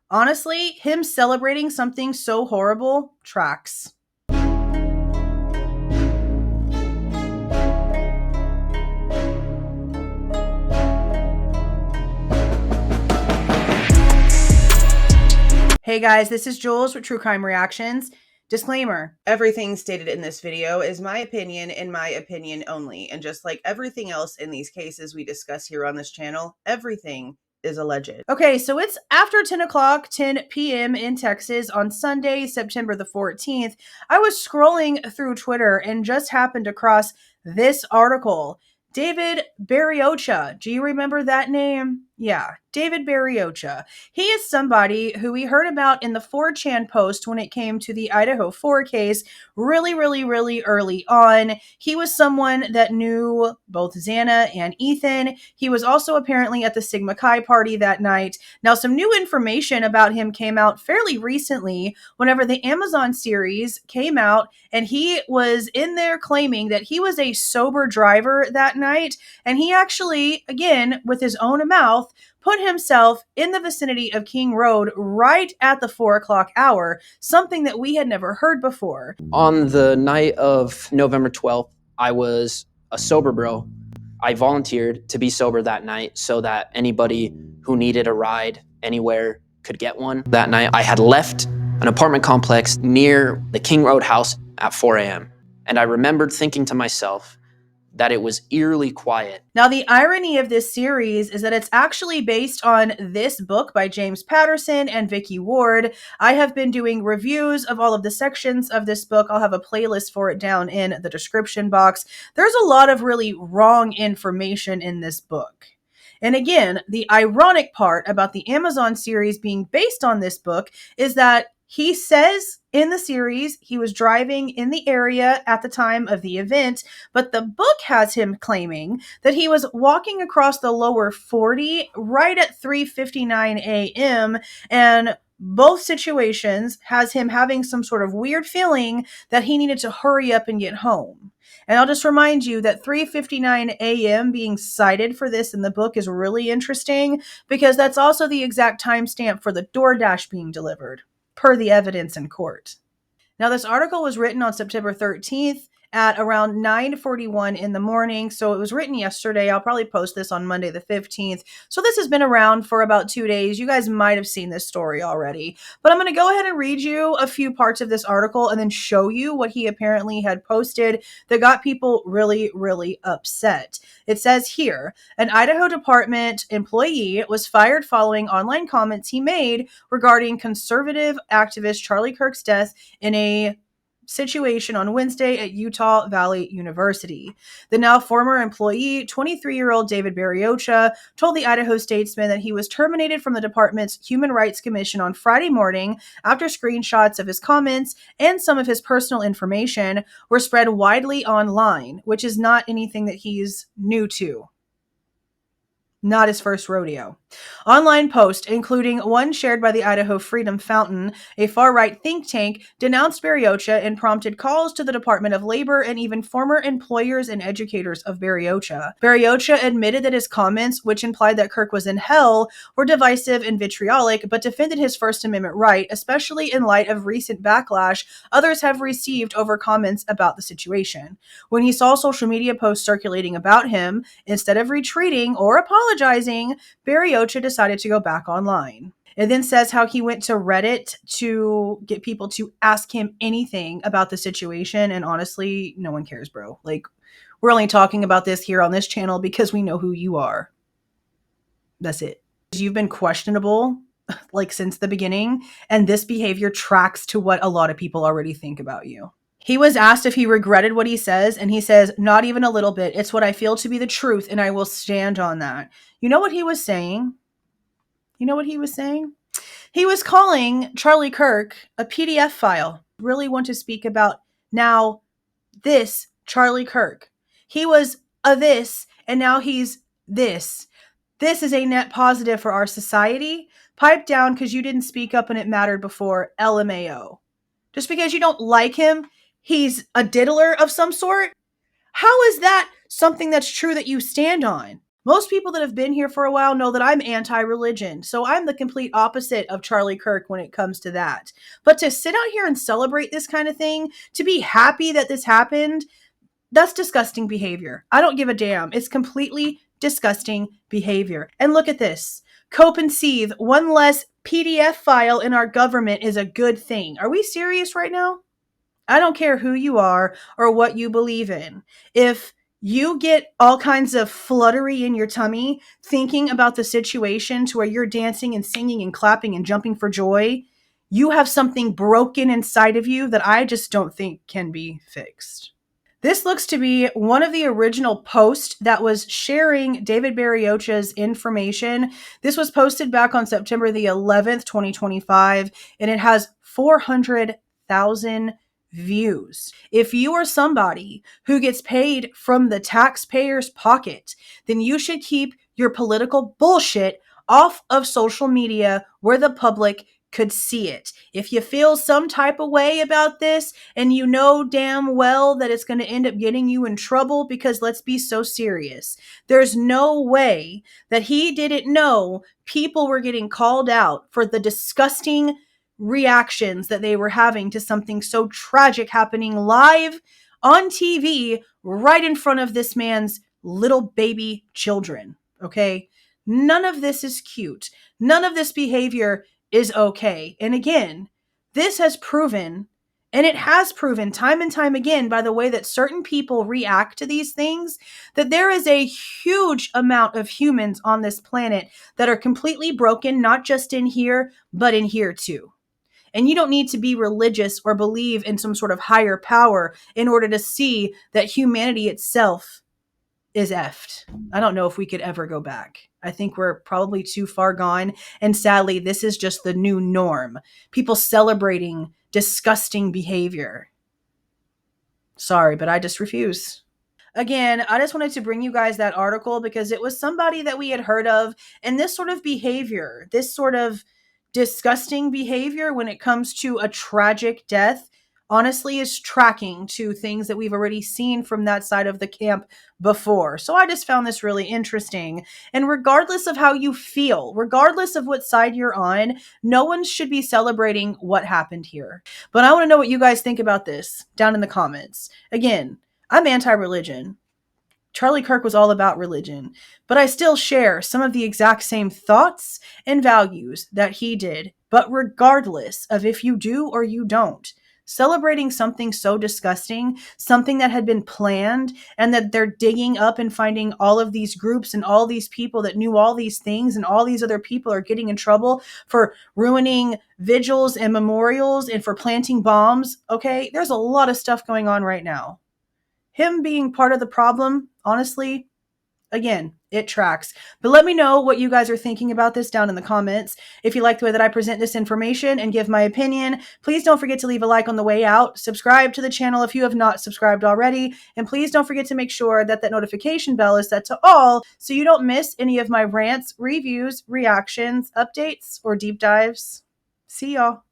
Honestly, him celebrating something so horrible tracks. Hey guys, this is Jules with True Crime Reactions. Disclaimer, everything stated in this video is my opinion and my opinion only. And just like everything else in these cases we discuss here on this channel, everything is alleged. Okay, so it's after 10 o'clock, 10 p.m. in Texas on Sunday, September the 14th. I was scrolling through Twitter and just happened across this article. David Beriocha. Do you remember that name? Yeah, David Beriocha. He is somebody who we heard about in the 4chan post when it came to the Idaho 4 case really early on. He was someone that knew both Xana and Ethan. He was also apparently at the Sigma Chi party that night. Now, some new information about him came out fairly recently whenever the Amazon series came out, and he was in there claiming that he was a sober driver that night, and he actually, again, with his own mouth, put himself in the vicinity of King Road right at the 4 o'clock hour, something that we had never heard before. On the night of November 12th, I was a sober bro. I volunteered to be sober that night so that anybody who needed a ride anywhere could get one. That night, I had left an apartment complex near the King Road house at 4 a.m. And I remembered thinking to myself that it was eerily quiet. Now, the irony of this series is that it's actually based on this book by James Patterson and Vicky Ward. I have been doing reviews of all of the sections of this book. I'll have a playlist for it down in the description box. There's a lot of really wrong information in this book. And again, the ironic part about the Amazon series being based on this book is that he says in the series he was driving in the area at the time of the event, but the book has him claiming that he was walking across the lower 40 right at 3:59 a.m. and both situations has him having some sort of weird feeling that he needed to hurry up and get home. And I'll just remind you that 3:59 a.m. being cited for this in the book is really interesting because that's also the exact timestamp for the DoorDash being delivered, per the evidence in court. Now, this article was written on September 13th at around 9:41 in the morning. So it was written yesterday. I'll probably post this on Monday the 15th. So this has been around for about 2 days. You guys might have seen this story already. But I'm going to go ahead and read you a few parts of this article and then show you what he apparently had posted that got people really upset. It says here, an Idaho Department employee was fired following online comments he made regarding conservative activist Charlie Kirk's death in a situation on Wednesday at Utah Valley University. The now former employee, 23-year-old David Beriocha, told the Idaho Statesman that he was terminated from the department's Human Rights Commission on Friday morning after screenshots of his comments and some of his personal information were spread widely online, which is not anything that he's new to. Not his first rodeo. Online post, including one shared by the Idaho Freedom Fountain, a far-right think tank, denounced Beriocha and prompted calls to the Department of Labor and even former employers and educators of Beriocha. Beriocha admitted that his comments, which implied that Kirk was in hell, were divisive and vitriolic, but defended his First Amendment right, especially in light of recent backlash others have received over comments about the situation. When he saw social media posts circulating about him, instead of retreating or apologizing, Beriocha decided to go back online. It then says how he went to Reddit to get people to ask him anything about the situation, and honestly, no one cares, bro. Like, we're only talking about this here on this channel because we know who you are. That's it. You've been questionable, like, since the beginning, and this behavior tracks to what a lot of people already think about you. He was asked if he regretted what he says, and he says, not even a little bit. It's what I feel to be the truth, and I will stand on that. You know what he was saying? You know what he was saying? He was calling Charlie Kirk a PDF file. Really want to speak about now this Charlie Kirk. He was a this, and now he's this. This is a net positive for our society. Pipe down because you didn't speak up when it mattered before. LMAO. Just because you don't like him, he's a diddler of some sort? How is that something that's true that you stand on? Most people that have been here for a while know that I'm anti-religion, so I'm the complete opposite of Charlie Kirk when it comes to that. But to sit out here and celebrate this kind of thing, to be happy that this happened, that's disgusting behavior. I don't give a damn. It's completely disgusting behavior. And look at this. Cope and seethe. One less PDF file in our government is a good thing. Are we serious right now? I don't care who you are or what you believe in. If you get all kinds of fluttery in your tummy thinking about the situation to where you're dancing and singing and clapping and jumping for joy, you have something broken inside of you that I just don't think can be fixed. This looks to be one of the original posts that was sharing David Beriocha's information. This was posted back on September the 11th, 2025, and it has 400,000 views. If you are somebody who gets paid from the taxpayer's pocket, then you should keep your political bullshit off of social media where the public could see it. If you feel some type of way about this and you know damn well that it's going to end up getting you in trouble, because let's be so serious, there's no way that he didn't know people were getting called out for the disgusting reactions that they were having to something so tragic happening live on TV right in front of this man's little baby children. Okay? None of this is cute. None of this behavior is okay. And again, this has proven, and it has proven time and time again by the way that certain people react to these things, that there is a huge amount of humans on this planet that are completely broken, not just in here, but in here too. And you don't need to be religious or believe in some sort of higher power in order to see that humanity itself is effed. I don't know if we could ever go back. I think we're probably too far gone. And sadly, this is just the new norm. People celebrating disgusting behavior. Sorry, but I just refuse. Again, I just wanted to bring you guys that article because it was somebody that we had heard of. And this sort of behavior, this sort of disgusting behavior when it comes to a tragic death, honestly is tracking to things that we've already seen from that side of the camp before. So I just found this really interesting. And regardless of how you feel, regardless of what side you're on, no one should be celebrating what happened here. But I want to know what you guys think about this down in the comments. Again, I'm anti-religion. Charlie Kirk was all about religion, but I still share some of the exact same thoughts and values that he did. But regardless of if you do or you don't, celebrating something so disgusting, something that had been planned, and that they're digging up and finding all of these groups and all these people that knew all these things, and all these other people are getting in trouble for ruining vigils and memorials and for planting bombs. Okay, there's a lot of stuff going on right now. Him being part of the problem, honestly, again, it tracks. But let me know what you guys are thinking about this down in the comments. If you like the way that I present this information and give my opinion, please don't forget to leave a like on the way out. Subscribe to the channel if you have not subscribed already. And please don't forget to make sure that that notification bell is set to all so you don't miss any of my rants, reviews, reactions, updates, or deep dives. See y'all.